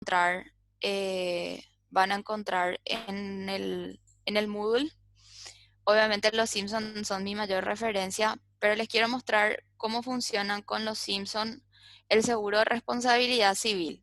encontrar, van a encontrar en el Moodle. Obviamente los Simpsons son mi mayor referencia, pero les quiero mostrar cómo funcionan con los Simpsons el seguro de responsabilidad civil.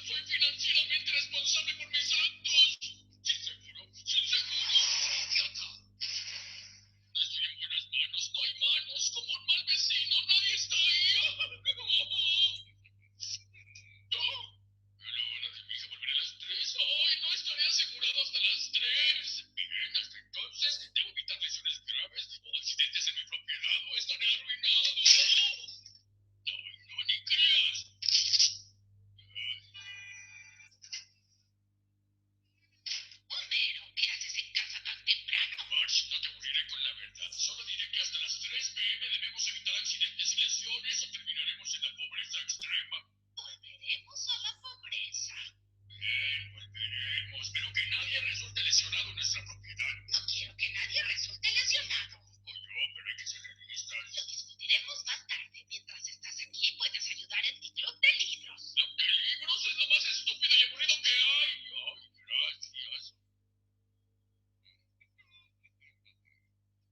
Soy financieramente responsable por mis actos. Sin seguro, sin seguro. Idiota. Estoy en buenas manos. No hay manos. Como un mal vecino. Nadie está ahí. La hora de mi hija volverá a las 3. Ay, no estaré asegurado hasta las 3. Bien, hasta entonces debo evitar lesiones graves o accidentes en mi propiedad o estaré arruinado. No, no, ni creas. Homero, ¿qué haces en casa tan temprano? Marge, no te aburriré con la verdad. Solo diré que hasta las 3 p.m. debemos evitar accidentes y lesiones o terminaremos en la pobreza extrema. ¿Volveremos a la pobreza? Bien, volveremos, pero que nadie resulte lesionado en nuestra propiedad. No quiero que nadie resulte lesionado. Oye, pero hay que ser realistas. Lo discutiremos más tarde. Mientras estás aquí, puedes ayudar en mi club de libros. ¿Club de libros? Es lo más estúpido y aburrido que hay. Ay, gracias.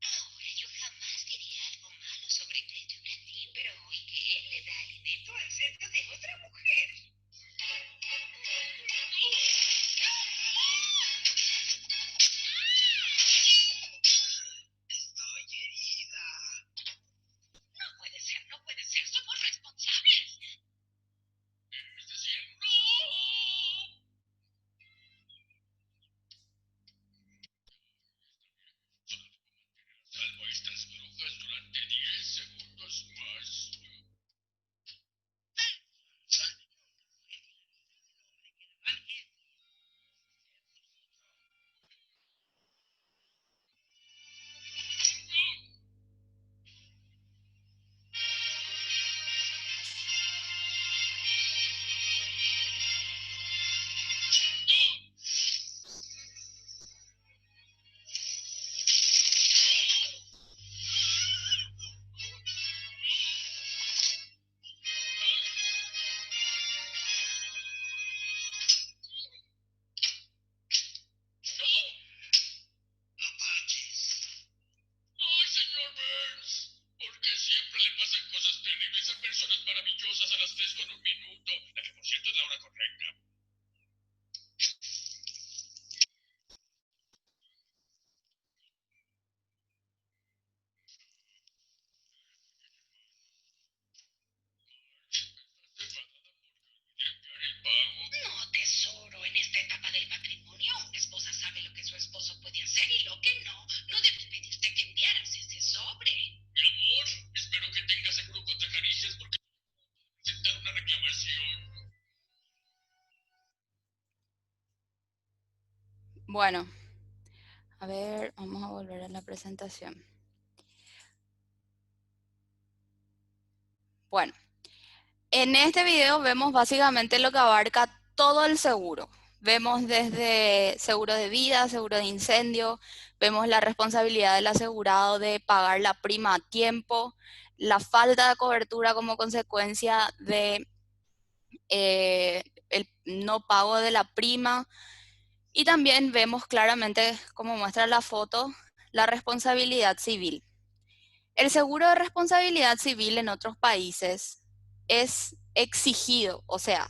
Ahora, yo jamás diría algo malo sobre Cleto y Blandín, pero hoy que él le da alimento al cerdo de otra mujer. Estoy herida. No puede ser, no puede ser. Somos responsables. Es decir, no. Salvo a estas brujas durante 10 segundos más. Ay, señor Burns, ¿por qué siempre le pasan cosas terribles a personas maravillosas a las 3:01? La que, por cierto, es la hora correcta. El pago. No, tesoro, en esta etapa del matrimonio, una esposa sabe lo que su esposo puede hacer y lo que no. No debe pedirte que enviaras ese sobre. Mi amor, espero que tengas seguro contra caricias porque presentar una reclamación. Bueno, a ver, vamos a volver a la presentación. Bueno, en este video vemos básicamente lo que abarca todo el seguro. vemos desde seguro de vida, seguro de incendio, vemos la responsabilidad del asegurado de pagar la prima a tiempo, la falta de cobertura como consecuencia de el no pago de la prima. Y también vemos claramente, como muestra la foto, la responsabilidad civil. El seguro de responsabilidad civil en otros países es exigido, o sea,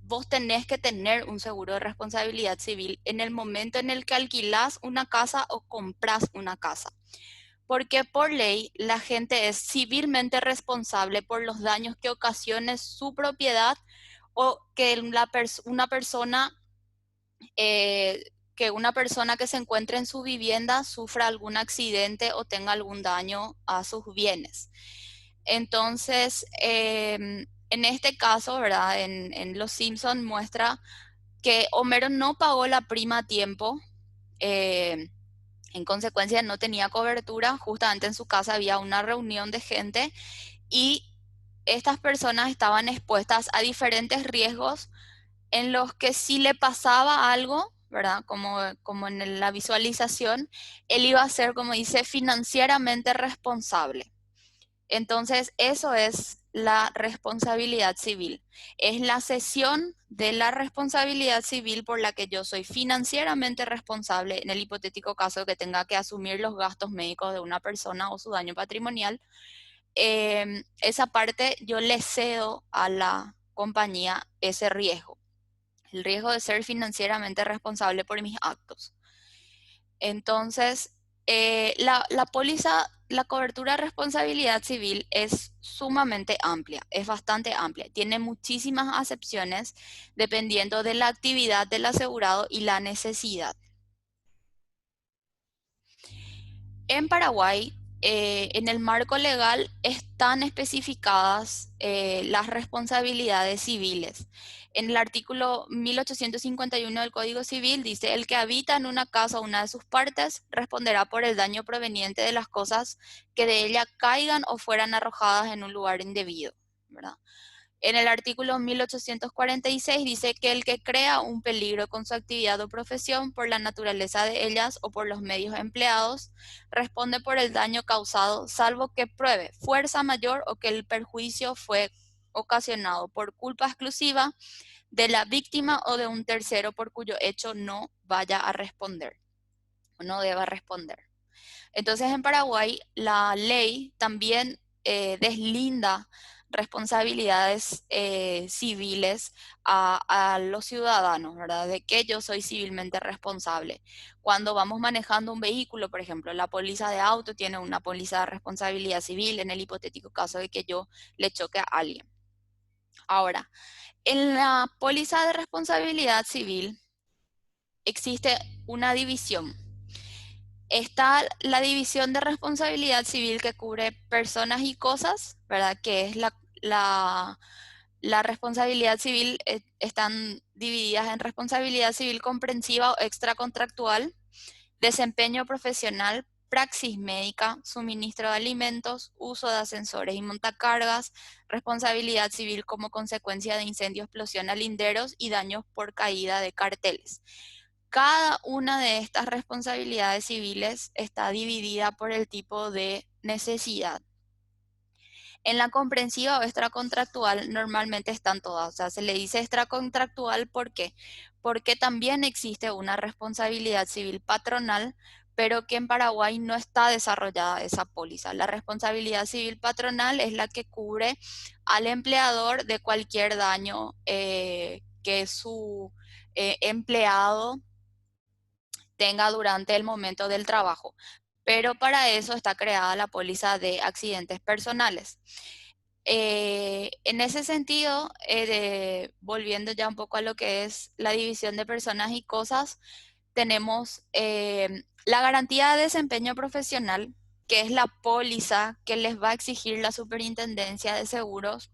vos tenés que tener un seguro de responsabilidad civil en el momento en el que alquilás una casa o compras una casa. Porque por ley la gente es civilmente responsable por los daños que ocasione su propiedad o que una persona que una persona que se encuentre en su vivienda sufra algún accidente o tenga algún daño a sus bienes. Entonces, en este caso, ¿verdad? En Los Simpson muestra que Homero no pagó la prima a tiempo. eh, en consecuencia, no tenía cobertura. Justamente en su casa había una reunión de gente y estas personas estaban expuestas a diferentes riesgos en los que si le pasaba algo, ¿verdad? Como en la visualización, él iba a ser, como dice, financieramente responsable. Entonces, eso es la responsabilidad civil. Es la cesión de la responsabilidad civil por la que yo soy financieramente responsable en el hipotético caso de que tenga que asumir los gastos médicos de una persona o su daño patrimonial. Esa parte yo le cedo a la compañía ese riesgo, el riesgo de ser financieramente responsable por mis actos. Entonces, la póliza, la cobertura de responsabilidad civil es sumamente amplia, es bastante amplia. Tiene muchísimas acepciones dependiendo de la actividad del asegurado y la necesidad. En Paraguay, en el marco legal están especificadas las responsabilidades civiles. En el artículo 1851 del Código Civil dice, el que habita en una casa o una de sus partes responderá por el daño proveniente de las cosas que de ella caigan o fueran arrojadas en un lugar indebido, ¿verdad? En el artículo 1846 dice que el que crea un peligro con su actividad o profesión por la naturaleza de ellas o por los medios empleados, responde por el daño causado, salvo que pruebe fuerza mayor o que el perjuicio fue ocasionado por culpa exclusiva de la víctima o de un tercero por cuyo hecho no vaya a responder o no deba responder. Entonces, en Paraguay, la ley también deslinda responsabilidades civiles a los ciudadanos, ¿verdad? De que yo soy civilmente responsable. Cuando vamos manejando un vehículo, por ejemplo, la póliza de auto tiene una póliza de responsabilidad civil en el hipotético caso de que yo le choque a alguien. Ahora, en la póliza de responsabilidad civil existe una división. Está la división de responsabilidad civil que cubre personas y cosas, ¿verdad? Que es la responsabilidad civil, están divididas en responsabilidad civil comprensiva o extracontractual, desempeño profesional, praxis médica, suministro de alimentos, uso de ascensores y montacargas, responsabilidad civil como consecuencia de incendio, explosión a linderos y daños por caída de carteles. Cada una de estas responsabilidades civiles está dividida por el tipo de necesidad. En la comprensiva o extracontractual normalmente están todas, o sea, se le dice extracontractual ¿por qué? Porque también existe una responsabilidad civil patronal, pero que en Paraguay no está desarrollada esa póliza. La responsabilidad civil patronal es la que cubre al empleador de cualquier daño que su empleado tenga durante el momento del trabajo. Pero para eso está creada la póliza de accidentes personales. En ese sentido, volviendo ya un poco a lo que es la división de personas y cosas, tenemos la garantía de desempeño profesional, que es la póliza que les va a exigir la Superintendencia de Seguros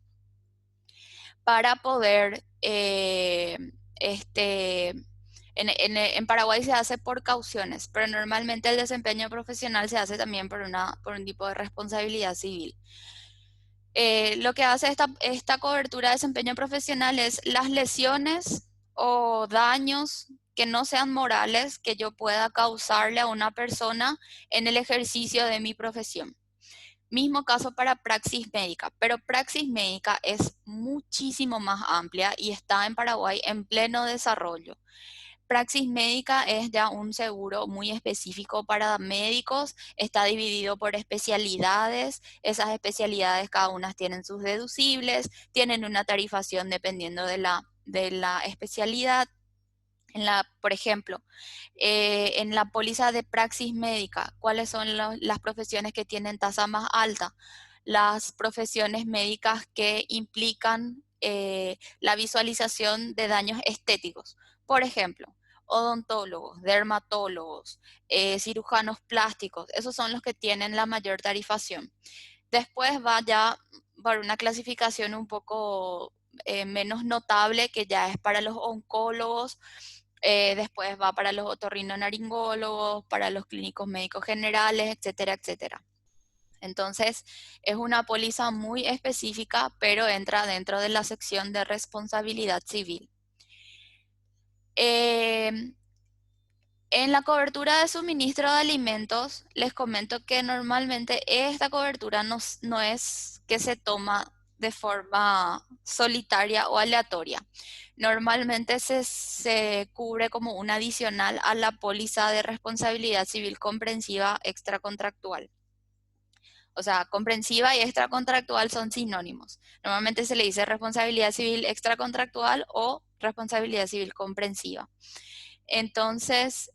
para poder, en Paraguay se hace por cauciones, pero normalmente el desempeño profesional se hace también por un tipo de responsabilidad civil. Lo que hace esta cobertura de desempeño profesional es las lesiones o daños que no sean morales que yo pueda causarle a una persona en el ejercicio de mi profesión. Mismo caso para praxis médica, pero praxis médica es muchísimo más amplia y está en Paraguay en pleno desarrollo. Praxis médica es ya un seguro muy específico para médicos, está dividido por especialidades, esas especialidades cada una tienen sus deducibles, tienen una tarifación dependiendo de la especialidad. Por ejemplo, en la póliza de praxis médica, ¿cuáles son las profesiones que tienen tasa más alta? Las profesiones médicas que implican la visualización de daños estéticos. Por ejemplo, odontólogos, dermatólogos, cirujanos plásticos, esos son los que tienen la mayor tarifación. Después va ya por una clasificación un poco menos notable, que ya es para los oncólogos, después va para los otorrinolaringólogos, para los clínicos médicos generales, etcétera, etcétera. Entonces, es una póliza muy específica, pero entra dentro de la sección de responsabilidad civil. Eh, en la cobertura de suministro de alimentos, les comento que normalmente esta cobertura no es que se toma de forma solitaria o aleatoria. Normalmente se cubre como un adicional a la póliza de responsabilidad civil comprensiva extracontractual. O sea, comprensiva y extracontractual son sinónimos. Normalmente se le dice responsabilidad civil extracontractual o responsabilidad civil comprensiva. Entonces,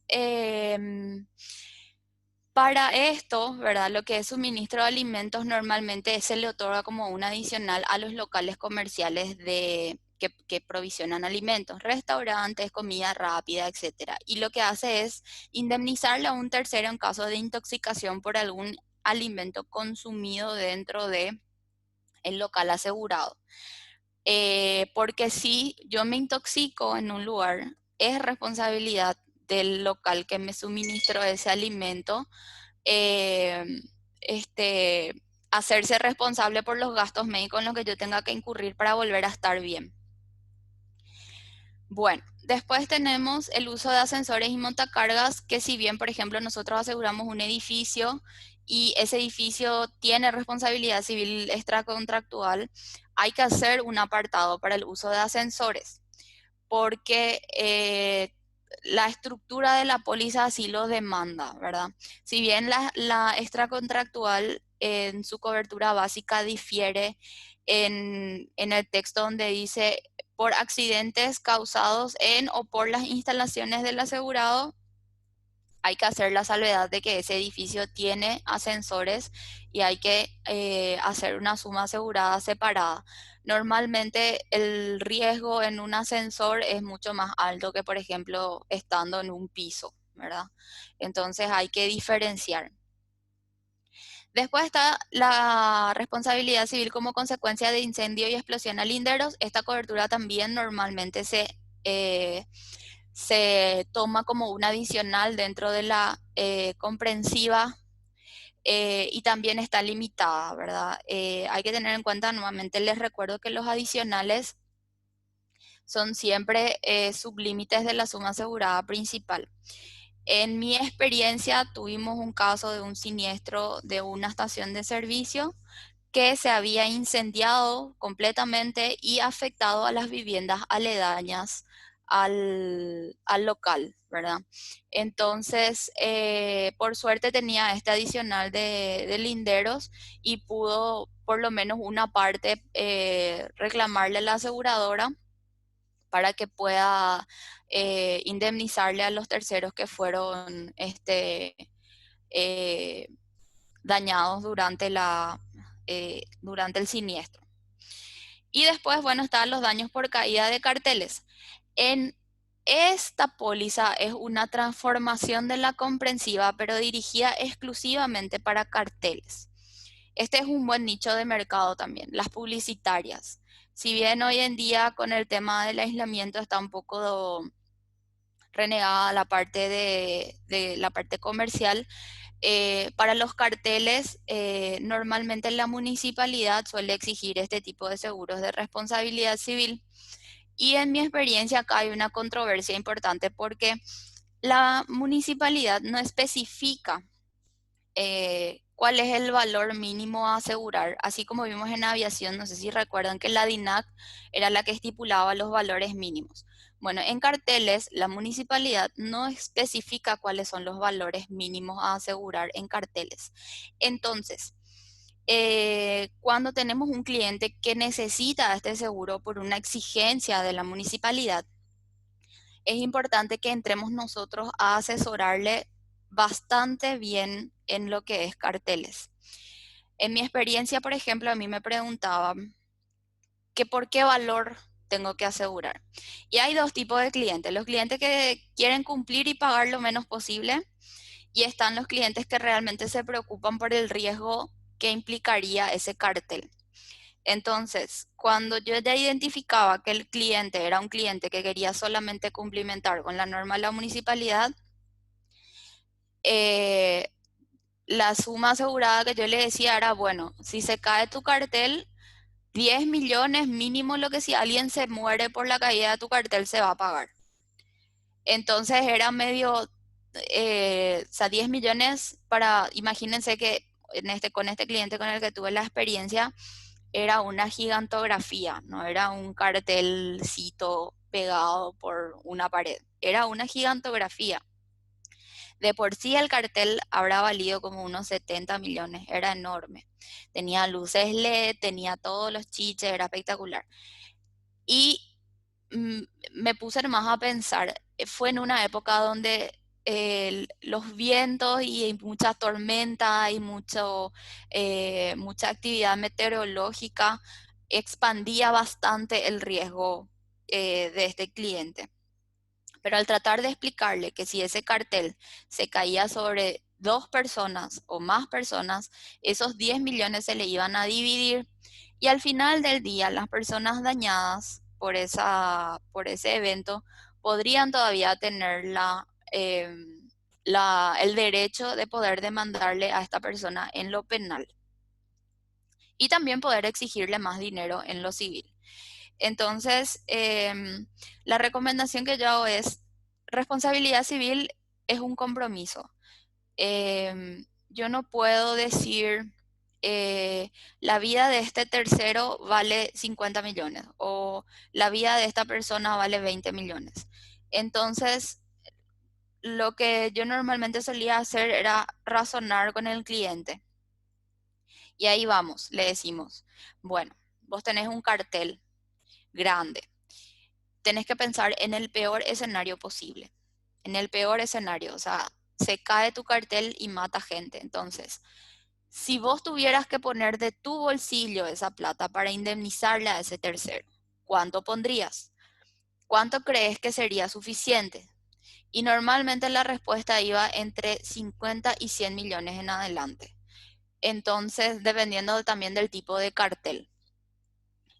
para esto, ¿verdad? Lo que es suministro de alimentos normalmente se le otorga como un adicional a los locales comerciales que provisionan alimentos, restaurantes, comida rápida, etcétera. Y lo que hace es indemnizarle a un tercero en caso de intoxicación por algún alimento consumido dentro de el local asegurado. Porque si yo me intoxico en un lugar, es responsabilidad del local que me suministró ese alimento, eh, este, hacerse responsable por los gastos médicos en los que yo tenga que incurrir para volver a estar bien. Bueno, después tenemos el uso de ascensores y montacargas, que si bien, por ejemplo, nosotros aseguramos un edificio y ese edificio tiene responsabilidad civil extracontractual, hay que hacer un apartado para el uso de ascensores, porque la estructura de la póliza así lo demanda, ¿verdad? Si bien la extracontractual en su cobertura básica difiere en el texto donde dice por accidentes causados en o por las instalaciones del asegurado, hay que hacer la salvedad de que ese edificio tiene ascensores y hay que hacer una suma asegurada separada. Normalmente el riesgo en un ascensor es mucho más alto que, por ejemplo, estando en un piso, ¿verdad? Entonces hay que diferenciar. Después está la responsabilidad civil como consecuencia de incendio y explosión a linderos. Esta cobertura también normalmente se toma como un adicional dentro de la comprensiva, y también está limitada, ¿verdad? Hay que tener en cuenta, nuevamente les recuerdo que los adicionales son siempre sublímites de la suma asegurada principal. En mi experiencia tuvimos un caso de un siniestro de una estación de servicio que se había incendiado completamente y afectado a las viviendas aledañas al local, ¿verdad? Entonces, por suerte tenía este adicional de linderos y pudo por lo menos una parte reclamarle a la aseguradora para que pueda indemnizarle a los terceros que fueron eh, dañados durante el siniestro. Y después, bueno, están los daños por caída de carteles. En esta póliza es una transformación de la comprensiva, pero dirigida exclusivamente para carteles. Este es un buen nicho de mercado también, las publicitarias. Si bien hoy en día con el tema del aislamiento está un poco renegada la parte de la parte comercial, para los carteles, normalmente la municipalidad suele exigir este tipo de seguros de responsabilidad civil Y en mi experiencia acá hay una controversia importante porque la municipalidad no especifica cuál es el valor mínimo a asegurar, así como vimos en aviación, no sé si recuerdan que la DINAC era la que estipulaba los valores mínimos. Bueno, en carteles la municipalidad no especifica cuáles son los valores mínimos a asegurar en carteles. Entonces, cuando tenemos un cliente que necesita este seguro por una exigencia de la municipalidad, es importante que entremos nosotros a asesorarle bastante bien en lo que es carteles. En mi experiencia, por ejemplo, a mí me preguntaban que por qué valor tengo que asegurar. Y hay dos tipos de clientes, los clientes que quieren cumplir y pagar lo menos posible, y están los clientes que realmente se preocupan por el riesgo que implicaría ese cartel. Entonces, cuando yo ya identificaba que el cliente era un cliente que quería solamente cumplimentar con la norma de la municipalidad, eh, la suma asegurada que yo le decía era, bueno, si se cae tu cartel, 10 millones mínimo lo que si alguien se muere por la caída de tu cartel se va a pagar. Entonces era medio, o sea, 10 millones para, imagínense que con este cliente con el que tuve la experiencia, era una gigantografía, no era un cartelcito pegado por una pared, era una gigantografía. De por sí el cartel habrá valido como unos 70 millones, era enorme. Tenía luces LED, tenía todos los chiches, era espectacular. Y mm, me puse más a pensar, fue en una época donde los vientos y mucha tormenta y mucha actividad meteorológica expandía bastante el riesgo de este cliente. Pero al tratar de explicarle que si ese cartel se caía sobre dos personas o más personas, esos 10 millones se le iban a dividir y al final del día las personas dañadas por ese evento podrían todavía tener el derecho de poder demandarle a esta persona en lo penal y también poder exigirle más dinero en lo civil. Entonces, la recomendación que yo hago es, responsabilidad civil es un compromiso. Yo no puedo decir, la vida de este tercero vale 50 millones o la vida de esta persona vale 20 millones. Entonces, lo que yo normalmente solía hacer era razonar con el cliente. Y ahí vamos, le decimos, bueno, vos tenés un cartel grande, tenés que pensar en el peor escenario posible. En el peor escenario, o sea, se cae tu cartel y mata gente. Entonces, si vos tuvieras que poner de tu bolsillo esa plata para indemnizarle a ese tercero, ¿cuánto pondrías? ¿Cuánto crees que sería suficiente? Y normalmente la respuesta iba entre 50 y 100 millones en adelante. Entonces, dependiendo también del tipo de cartel.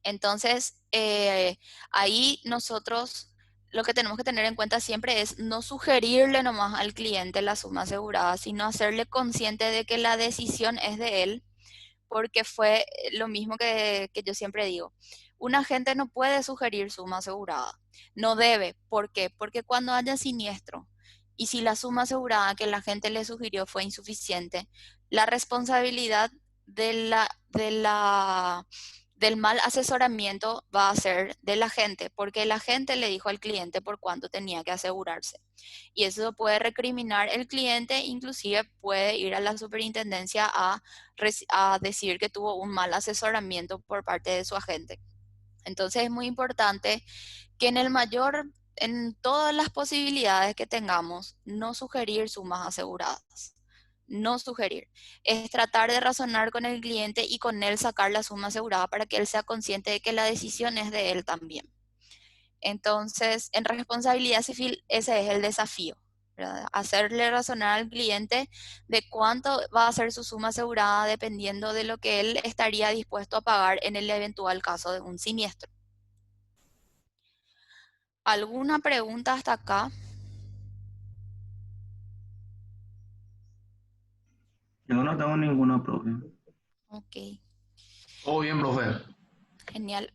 Entonces, ahí nosotros lo que tenemos que tener en cuenta siempre es no sugerirle nomás al cliente la suma asegurada, sino hacerle consciente de que la decisión es de él, porque fue lo mismo que yo siempre digo. Un agente no puede sugerir suma asegurada, no debe. ¿Por qué? Porque cuando haya siniestro y si la suma asegurada que la gente le sugirió fue insuficiente, la responsabilidad del mal asesoramiento va a ser de la gente, porque la gente le dijo al cliente por cuánto tenía que asegurarse. Y eso puede recriminar el cliente, inclusive puede ir a la superintendencia a decir que tuvo un mal asesoramiento por parte de su agente. Entonces es muy importante que en todas las posibilidades que tengamos, no sugerir sumas aseguradas. No sugerir. Es tratar de razonar con el cliente y con él sacar la suma asegurada para que él sea consciente de que la decisión es de él también. Entonces, en responsabilidad civil, ese es el desafío, ¿verdad? Hacerle razonar al cliente de cuánto va a ser su suma asegurada dependiendo de lo que él estaría dispuesto a pagar en el eventual caso de un siniestro. ¿Alguna pregunta hasta acá? Yo no tengo ninguna, profe. Ok, Todo bien, profe. genial.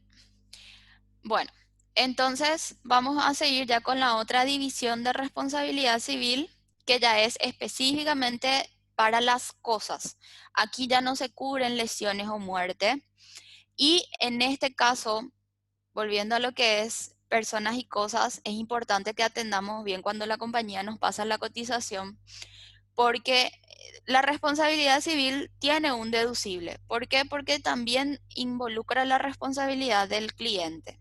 Bueno. Entonces, vamos a seguir ya con la otra división de responsabilidad civil, que ya es específicamente para las cosas. Aquí ya no se cubren lesiones o muerte. Y en este caso, volviendo a lo que es personas y cosas, es importante que atendamos bien cuando la compañía nos pasa la cotización, porque la responsabilidad civil tiene un deducible. ¿Por qué? Porque también involucra la responsabilidad del cliente.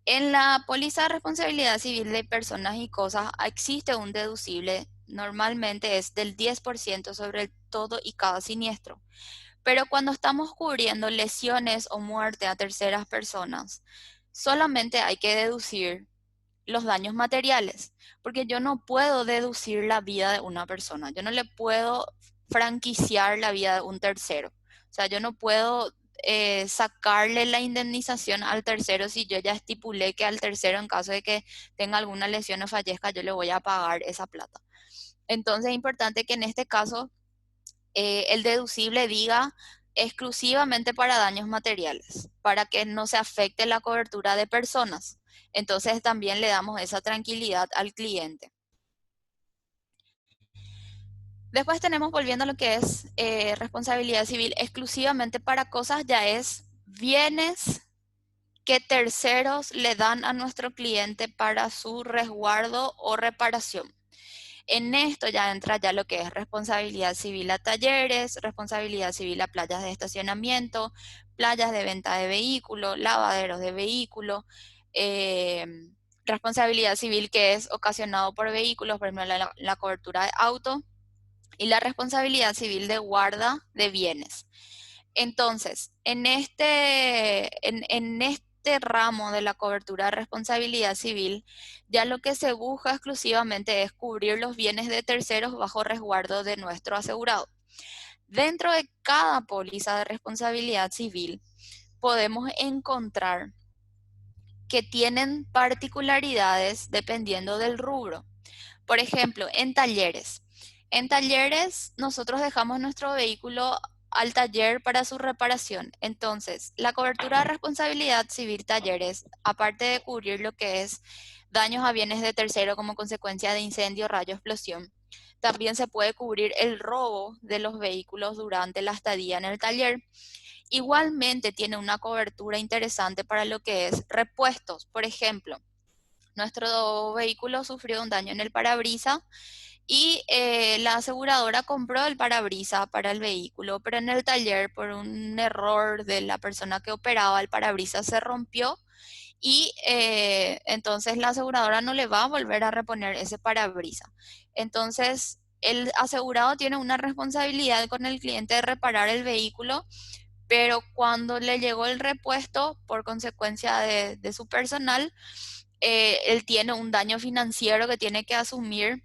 En la póliza de responsabilidad civil de personas y cosas existe un deducible, normalmente es del 10% sobre el todo y cada siniestro. Pero cuando estamos cubriendo lesiones o muerte a terceras personas, solamente hay que deducir los daños materiales, porque yo no puedo deducir la vida de una persona, yo no le puedo franquiciar la vida de un tercero. O sea, yo no puedo sacarle la indemnización al tercero si yo ya estipulé que al tercero, en caso de que tenga alguna lesión o fallezca, yo le voy a pagar esa plata. Entonces es importante que en este caso el deducible diga exclusivamente para daños materiales, para que no se afecte la cobertura de personas. Entonces también le damos esa tranquilidad al cliente. Después tenemos, volviendo a lo que es responsabilidad civil exclusivamente para cosas, ya es bienes que terceros le dan a nuestro cliente para su resguardo o reparación. En esto ya entra ya lo que es responsabilidad civil a talleres, responsabilidad civil a playas de estacionamiento, playas de venta de vehículos, lavaderos de vehículos, eh, responsabilidad civil que es ocasionado por vehículos, por ejemplo la cobertura de auto, y la responsabilidad civil de guarda de bienes. Entonces, en este ramo de la cobertura de responsabilidad civil, ya lo que se busca exclusivamente es cubrir los bienes de terceros bajo resguardo de nuestro asegurado. Dentro de cada póliza de responsabilidad civil, podemos encontrar que tienen particularidades dependiendo del rubro. Por ejemplo, en talleres. En talleres nosotros dejamos nuestro vehículo al taller para su reparación. Entonces, la cobertura de responsabilidad civil talleres, aparte de cubrir lo que es daños a bienes de tercero como consecuencia de incendio, rayo, explosión, también se puede cubrir el robo de los vehículos durante la estadía en el taller. Igualmente tiene una cobertura interesante para lo que es repuestos. Por ejemplo, nuestro vehículo sufrió un daño en el parabrisas y la aseguradora compró el parabrisas para el vehículo, pero en el taller por un error de la persona que operaba el parabrisas se rompió y entonces la aseguradora no le va a volver a reponer ese parabrisas. Entonces el asegurado tiene una responsabilidad con el cliente de reparar el vehículo, pero cuando le llegó el repuesto por consecuencia de su personal, él tiene un daño financiero que tiene que asumir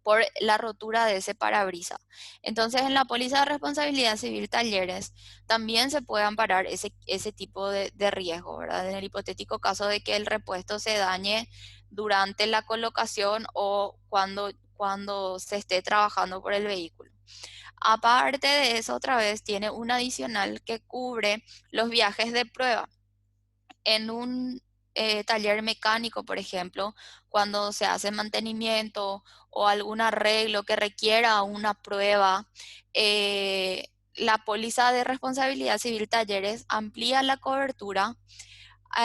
por la rotura de ese parabrisas. Entonces, en la póliza de responsabilidad civil talleres también se puede amparar ese tipo de riesgo, ¿verdad? En el hipotético caso de que el repuesto se dañe durante la colocación o cuando se esté trabajando por el vehículo. Aparte de eso, otra vez tiene un adicional que cubre los viajes de prueba. En un taller mecánico, por ejemplo, cuando se hace mantenimiento o algún arreglo que requiera una prueba, la póliza de responsabilidad civil talleres amplía la cobertura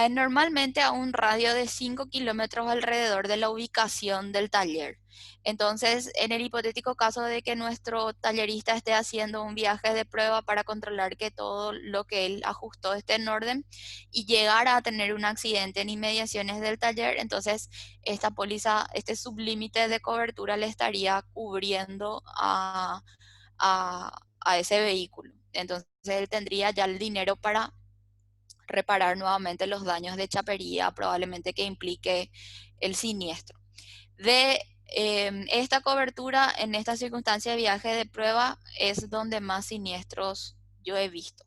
normalmente a un radio de 5 kilómetros alrededor de la ubicación del taller. Entonces, en el hipotético caso de que nuestro tallerista esté haciendo un viaje de prueba para controlar que todo lo que él ajustó esté en orden y llegara a tener un accidente en inmediaciones del taller, entonces esta póliza, este sublímite de cobertura le estaría cubriendo a ese vehículo. Entonces, él tendría ya el dinero para reparar nuevamente los daños de chapería, probablemente que implique el siniestro. De esta cobertura, en esta circunstancia de viaje de prueba, es donde más siniestros yo he visto.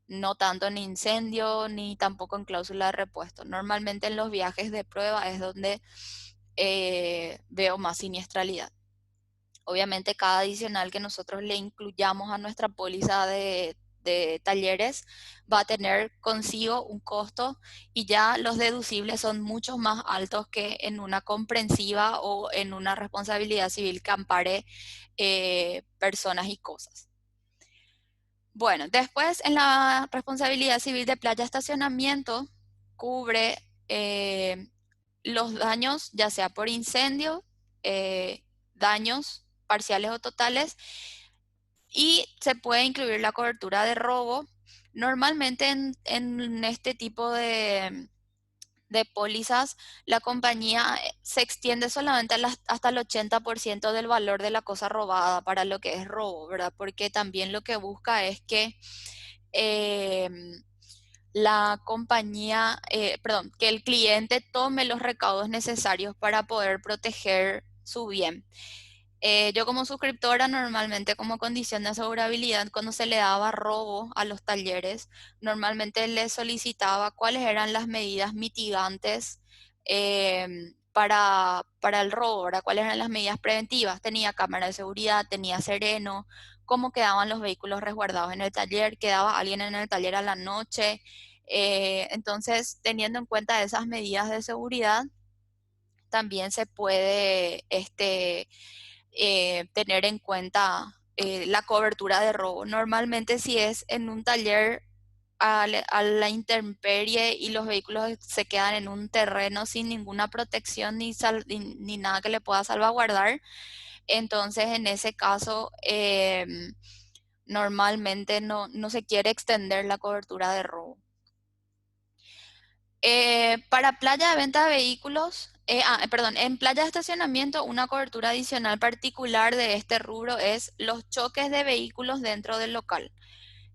No tanto en incendio ni tampoco en cláusula de repuesto. Normalmente en los viajes de prueba es donde veo más siniestralidad. Obviamente cada adicional que nosotros le incluyamos a nuestra póliza de talleres va a tener consigo un costo y ya los deducibles son mucho más altos que en una comprensiva o en una responsabilidad civil que ampare personas y cosas. Bueno, después en la responsabilidad civil de playa estacionamiento cubre los daños, ya sea por incendio, daños parciales o totales, y se puede incluir la cobertura de robo. Normalmente en este tipo de pólizas, la compañía se extiende solamente hasta el 80% del valor de la cosa robada para lo que es robo, ¿verdad? Porque también lo que busca es que la compañía, perdón, que el cliente tome los recaudos necesarios para poder proteger su bien. Yo como suscriptora normalmente como condición de asegurabilidad, cuando se le daba robo a los talleres, normalmente le solicitaba cuáles eran las medidas mitigantes para el robo, ¿verdad? Cuáles eran las medidas preventivas. Tenía cámara de seguridad, tenía sereno, cómo quedaban los vehículos resguardados en el taller, quedaba alguien en el taller a la noche. Entonces, teniendo en cuenta esas medidas de seguridad, también se puede tener en cuenta la cobertura de robo. Normalmente si es en un taller a la intemperie y los vehículos se quedan en un terreno sin ninguna protección ni nada que le pueda salvaguardar, entonces en ese caso normalmente no se quiere extender la cobertura de robo. Para playa de venta de vehículos, perdón, en playa de estacionamiento, una cobertura adicional particular de este rubro es los choques de vehículos dentro del local.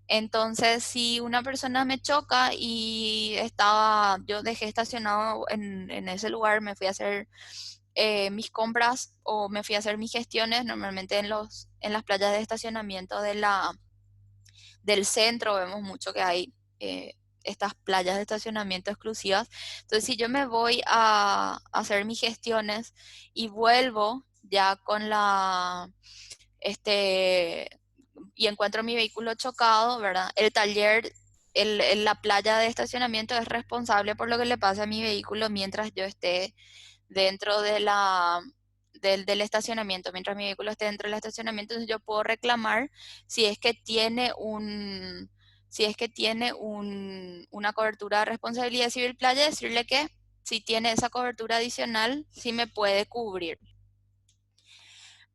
Entonces, si una persona me choca y yo dejé estacionado en ese lugar, me fui a hacer mis compras o me fui a hacer mis gestiones, normalmente en las playas de estacionamiento del centro vemos mucho que hay estas playas de estacionamiento exclusivas. Entonces, si yo me voy a hacer mis gestiones y vuelvo ya y encuentro mi vehículo chocado, ¿verdad? El taller, la playa de estacionamiento es responsable por lo que le pase a mi vehículo mientras yo esté dentro del estacionamiento, mientras mi vehículo esté dentro del estacionamiento, entonces yo puedo reclamar si es que tiene una cobertura de responsabilidad civil playa, decirle que si tiene esa cobertura adicional, sí me puede cubrir.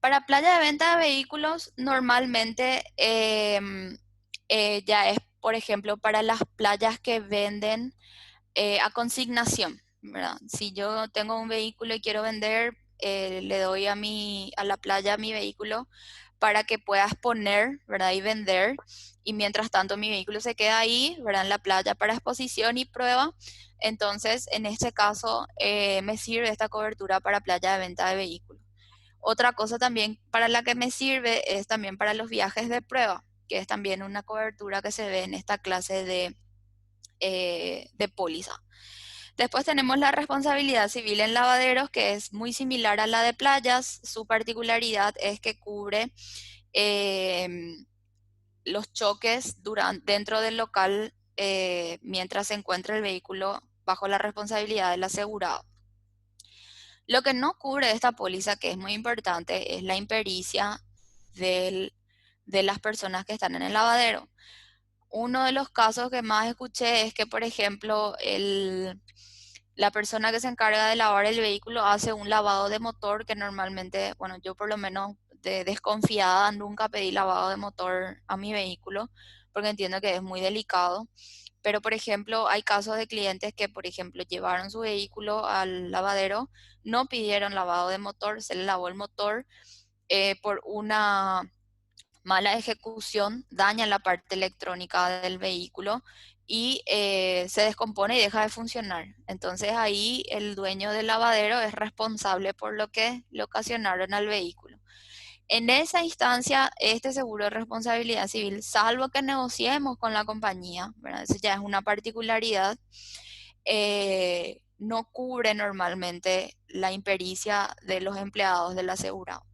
Para playa de venta de vehículos, normalmente ya es, por ejemplo, para las playas que venden a consignación, ¿verdad? Si yo tengo un vehículo y quiero vender, le doy a la playa mi vehículo para que pueda exponer, ¿verdad? Y vender. Y mientras tanto mi vehículo se queda ahí, ¿verdad? En la playa para exposición y prueba. Entonces, en este caso, me sirve esta cobertura para playa de venta de vehículos. Otra cosa también para la que me sirve es también para los viajes de prueba, que es también una cobertura que se ve en esta clase de póliza. Después tenemos la responsabilidad civil en lavaderos, que es muy similar a la de playas. Su particularidad es que cubre los choques dentro del local mientras se encuentra el vehículo bajo la responsabilidad del asegurado. Lo que no cubre esta póliza, que es muy importante, es la impericia de las personas que están en el lavadero. Uno de los casos que más escuché es que, por ejemplo, la persona que se encarga de lavar el vehículo hace un lavado de motor que normalmente, bueno, yo por lo menos de desconfiada nunca pedí lavado de motor a mi vehículo porque entiendo que es muy delicado. Pero, por ejemplo, hay casos de clientes que, por ejemplo, llevaron su vehículo al lavadero, no pidieron lavado de motor, se le lavó el motor por una mala ejecución, daña la parte electrónica del vehículo y se descompone y deja de funcionar. Entonces ahí el dueño del lavadero es responsable por lo que le ocasionaron al vehículo. En esa instancia, este seguro de responsabilidad civil, salvo que negociemos con la compañía, ¿verdad? Eso ya es una particularidad, no cubre normalmente la impericia de los empleados del asegurado.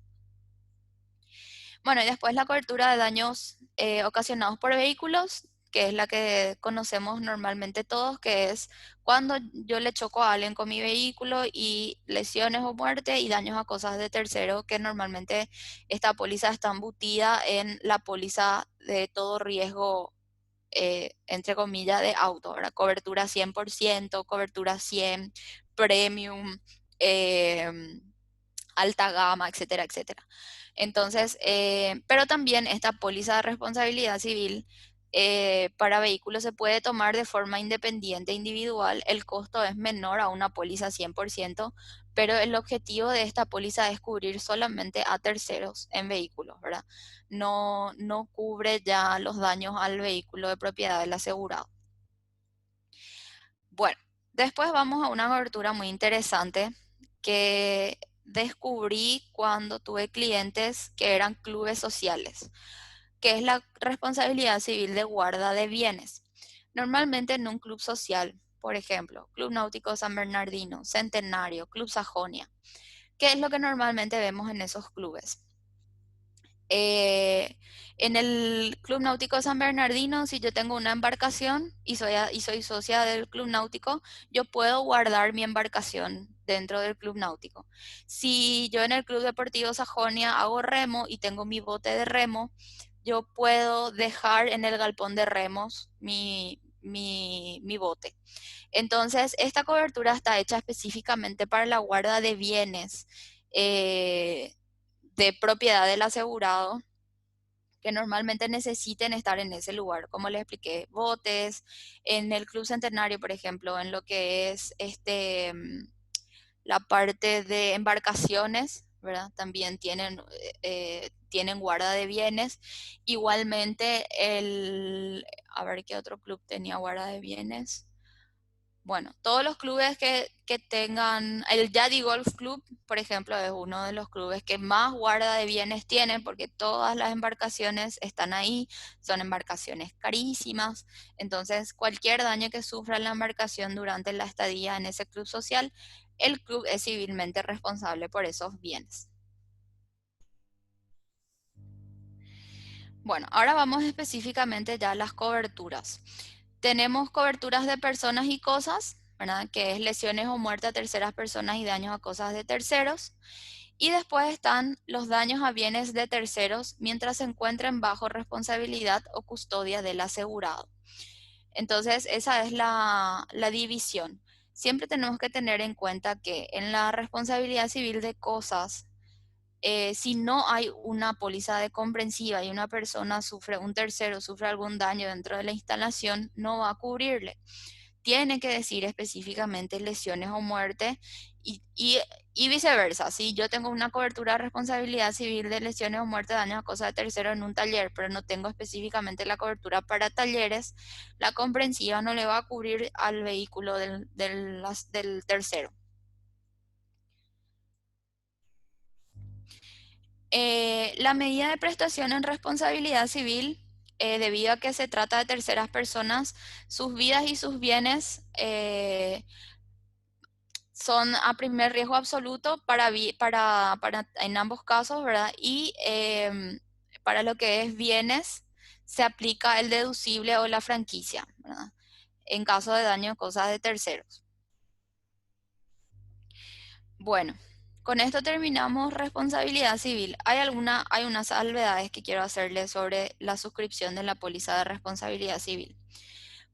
Bueno, y después la cobertura de daños ocasionados por vehículos, que es la que conocemos normalmente todos, que es cuando yo le choco a alguien con mi vehículo y lesiones o muerte y daños a cosas de tercero, que normalmente esta póliza está embutida en la póliza de todo riesgo, entre comillas, de auto, ¿verdad? Cobertura 100%, cobertura 100, premium, em, alta gama, etcétera, etcétera. Entonces, pero también esta póliza de responsabilidad civil para vehículos se puede tomar de forma independiente, individual. El costo es menor a una póliza 100%, pero el objetivo de esta póliza es cubrir solamente a terceros en vehículos, ¿verdad? No, no cubre ya los daños al vehículo de propiedad del asegurado. Bueno, después vamos a una cobertura muy interesante que descubrí cuando tuve clientes que eran clubes sociales, que es la responsabilidad civil de guarda de bienes. Normalmente en un club social, por ejemplo, Club Náutico San Bernardino, Centenario, Club Sajonia, ¿qué es lo que normalmente vemos en esos clubes? Eh, en el Club Náutico San Bernardino, si yo tengo una embarcación y soy socia del Club Náutico, yo puedo guardar mi embarcación dentro del Club Náutico. Si yo en el Club Deportivo Sajonia hago remo y tengo mi bote de remo, yo puedo dejar en el galpón de remos mi bote. Entonces, esta cobertura está hecha específicamente para la guarda de bienes de propiedad del asegurado que normalmente necesiten estar en ese lugar, como les expliqué, botes, en el Club Centenario, por ejemplo, en lo que es la parte de embarcaciones, ¿verdad? También tienen guarda de bienes. Igualmente, a ver qué otro club tenía guarda de bienes. Bueno, todos los clubes que tengan, el Yadi Golf Club, por ejemplo, es uno de los clubes que más guarda de bienes tienen porque todas las embarcaciones están ahí, son embarcaciones carísimas, entonces cualquier daño que sufra la embarcación durante la estadía en ese club social, el club es civilmente responsable por esos bienes. Bueno, ahora vamos específicamente ya a las coberturas. Tenemos coberturas de personas y cosas, ¿verdad? Que es lesiones o muerte a terceras personas y daños a cosas de terceros. Y después están los daños a bienes de terceros mientras se encuentren bajo responsabilidad o custodia del asegurado. Entonces, esa es la división. Siempre tenemos que tener en cuenta que en la responsabilidad civil de cosas, si no hay una póliza de comprensiva y una persona sufre, un tercero sufre algún daño dentro de la instalación, no va a cubrirle. Tiene que decir específicamente lesiones o muerte y viceversa. Si yo tengo una cobertura de responsabilidad civil de lesiones o muerte, daños a cosas de tercero en un taller, pero no tengo específicamente la cobertura para talleres, la comprensiva no le va a cubrir al vehículo del tercero. La medida de prestación en responsabilidad civil, debido a que se trata de terceras personas, sus vidas y sus bienes son a primer riesgo absoluto en ambos casos, ¿verdad? Y para lo que es bienes, se aplica el deducible o la franquicia, ¿verdad? En caso de daño a cosas de terceros. Bueno, con esto terminamos responsabilidad civil. Hay unas salvedades que quiero hacerle sobre la suscripción de la póliza de responsabilidad civil.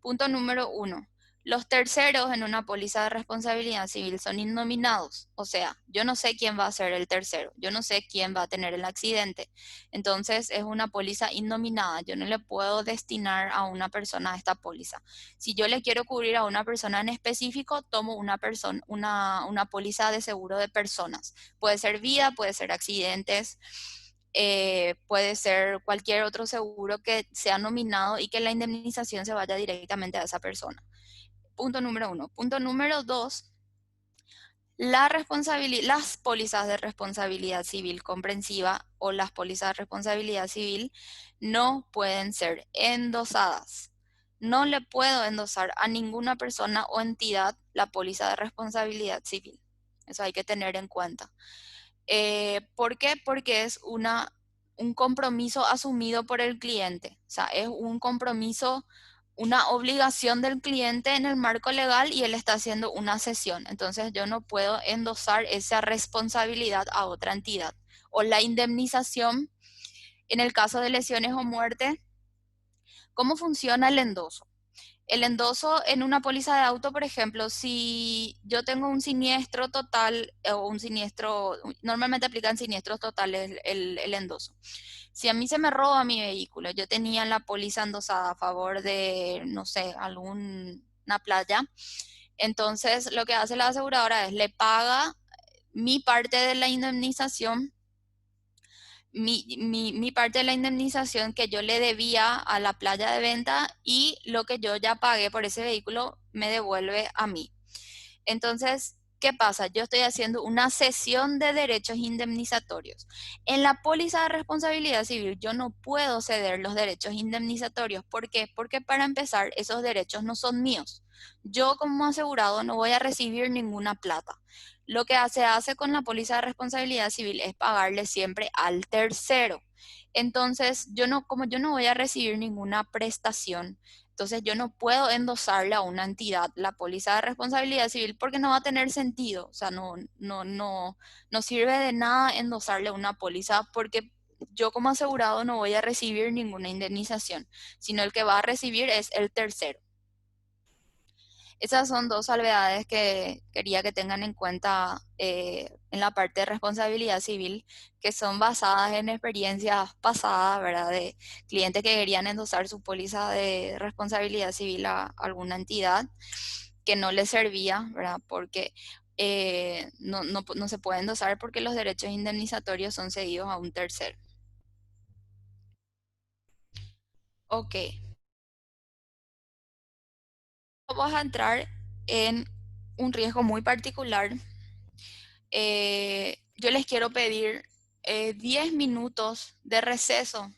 Punto número 1. Los terceros en una póliza de responsabilidad civil son innominados. O sea, yo no sé quién va a ser el tercero. Yo no sé quién va a tener el accidente. Entonces es una póliza innominada. Yo no le puedo destinar a una persona a esta póliza. Si yo le quiero cubrir a una persona en específico, tomo una póliza de seguro de personas. Puede ser vida, puede ser accidentes, puede ser cualquier otro seguro que sea nominado y que la indemnización se vaya directamente a esa persona. Punto número 1. Punto número 2. Las pólizas de responsabilidad civil comprensiva o las pólizas de responsabilidad civil no pueden ser endosadas. No le puedo endosar a ninguna persona o entidad la póliza de responsabilidad civil. Eso hay que tener en cuenta. ¿Por qué? Porque es una un compromiso asumido por el cliente. O sea, es un compromiso, una obligación del cliente en el marco legal y él está haciendo una cesión. Entonces yo no puedo endosar esa responsabilidad a otra entidad. O la indemnización en el caso de lesiones o muerte. ¿Cómo funciona el endoso? El endoso en una póliza de auto, por ejemplo, si yo tengo un siniestro total o un siniestro, normalmente aplican siniestros totales el endoso. Si a mí se me roba mi vehículo, yo tenía la póliza endosada a favor de, no sé, alguna playa, entonces lo que hace la aseguradora es le paga mi parte de la indemnización, mi parte de la indemnización que yo le debía a la playa de venta y lo que yo ya pagué por ese vehículo me devuelve a mí. Entonces, ¿qué pasa? Yo estoy haciendo una cesión de derechos indemnizatorios. En la póliza de responsabilidad civil yo no puedo ceder los derechos indemnizatorios. ¿Por qué? Porque para empezar, esos derechos no son míos. Yo como asegurado no voy a recibir ninguna plata. Lo que se hace con la póliza de responsabilidad civil es pagarle siempre al tercero. Entonces, como yo no voy a recibir ninguna prestación, entonces yo no puedo endosarle a una entidad la póliza de responsabilidad civil porque no va a tener sentido. O sea, no sirve de nada endosarle una póliza porque yo como asegurado no voy a recibir ninguna indemnización, sino el que va a recibir es el tercero. Esas son dos salvedades que quería que tengan en cuenta en la parte de responsabilidad civil, que son basadas en experiencias pasadas, ¿verdad? De clientes que querían endosar su póliza de responsabilidad civil a alguna entidad que no les servía, ¿verdad? Porque no se puede endosar porque los derechos indemnizatorios son cedidos a un tercero. Ok, vamos a entrar en un riesgo muy particular. Yo les quiero pedir 10 minutos de receso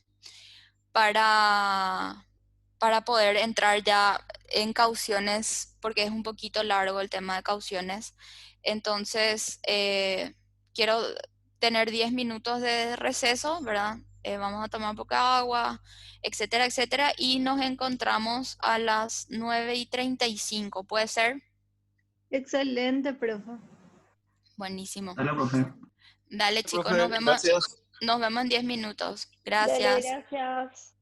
para, para poder entrar ya en cauciones, porque es un poquito largo el tema de cauciones. Entonces, quiero tener 10 minutos de receso, ¿verdad? Vamos a tomar poca agua, etcétera, etcétera, y nos encontramos a las 9:35, ¿puede ser? Excelente, profe. Buenísimo. Dale, profe. Dale, chicos, Profe, gracias. nos vemos en 10 minutos. Dale, Gracias. gracias.